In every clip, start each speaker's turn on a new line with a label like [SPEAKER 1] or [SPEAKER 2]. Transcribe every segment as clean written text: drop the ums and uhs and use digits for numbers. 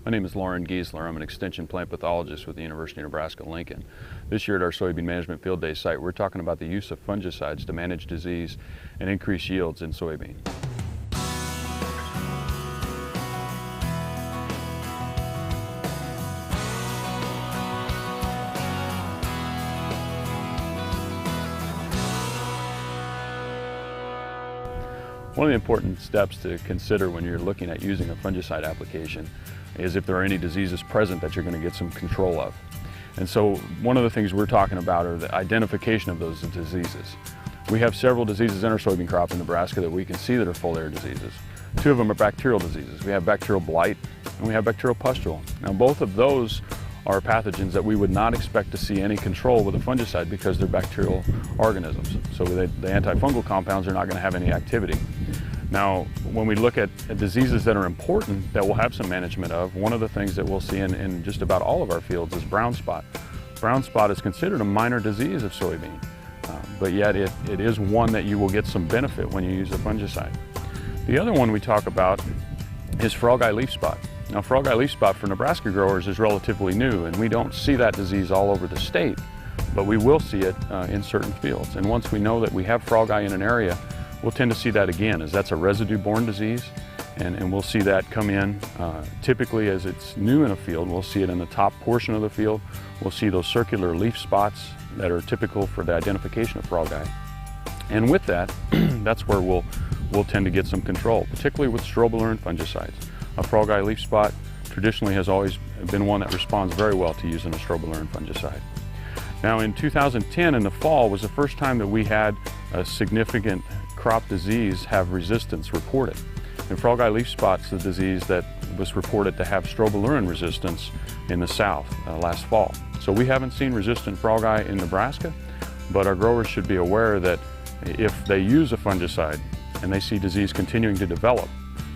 [SPEAKER 1] My name is Loren Giesler. I'm an extension plant pathologist with the University of Nebraska-Lincoln. This year at our Soybean Management Field Days site, we're talking about the use of fungicides to manage disease and increase yields in soybean. One of the important steps to consider when you're looking at using a fungicide application is if there are any diseases present that you're going to get some control of. And so one of the things we're talking about are the identification of those diseases. We have several diseases in our soybean crop in Nebraska that we can see that are foliar diseases. Two of them are bacterial diseases. We have bacterial blight and we have bacterial pustule. Now both of those are pathogens that we would not expect to see any control with a fungicide because they're bacterial organisms. So the antifungal compounds are not going to have any activity. Now, when we look at diseases that are important that we'll have some management of, one of the things that we'll see in just about all of our fields is brown spot. Brown spot is considered a minor disease of soybean, but yet it is one that you will get some benefit when you use a fungicide. The other one we talk about is Frogeye leaf spot. Now, Frogeye leaf spot for Nebraska growers is relatively new, and we don't see that disease all over the state, but we will see it in certain fields. And once we know that we have Frogeye in an area, we'll tend to see that again, as that's a residue-borne disease, and we'll see that come in typically as it's new in a field. We'll see it in the top portion of the field. We'll see those circular leaf spots that are typical for the identification of Frogeye. And with that, that's where we'll tend to get some control, particularly with strobilurin fungicides. A Frogeye leaf spot traditionally has always been one that responds very well to using a strobilurin fungicide. Now in 2010 in the fall was the first time that we had a significant crop disease have resistance reported. And Frogeye leaf spot's the disease that was reported to have strobilurin resistance in the south last fall. So we haven't seen resistant Frogeye in Nebraska, but our growers should be aware that if they use a fungicide and they see disease continuing to develop,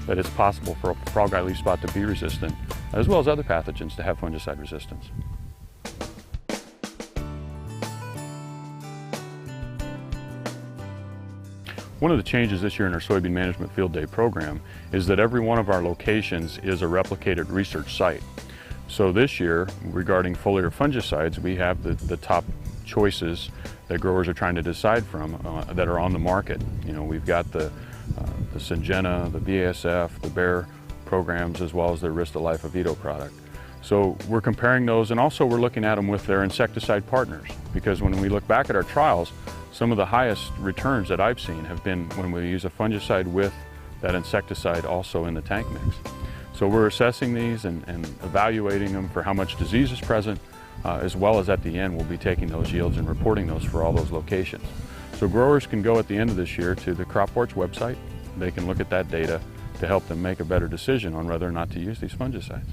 [SPEAKER 1] that it's possible for a Frogeye leaf spot to be resistant, as well as other pathogens to have fungicide resistance. One of the changes this year in our Soybean Management Field Day program is that every one of our locations is a replicated research site. So this year, regarding foliar fungicides, we have the top choices that growers are trying to decide from that are on the market. You know, we've got the Syngenta, the BASF, the Bayer programs, as well as the Arista Life Avito product. So we're comparing those, and also we're looking at them with their insecticide partners, because when we look back at our trials, some of the highest returns that I've seen have been when we use a fungicide with that insecticide also in the tank mix. So we're assessing these and evaluating them for how much disease is present, as well as at the end we'll be taking those yields and reporting those for all those locations. So growers can go at the end of this year to the CropWatch website. They can look at that data to help them make a better decision on whether or not to use these fungicides.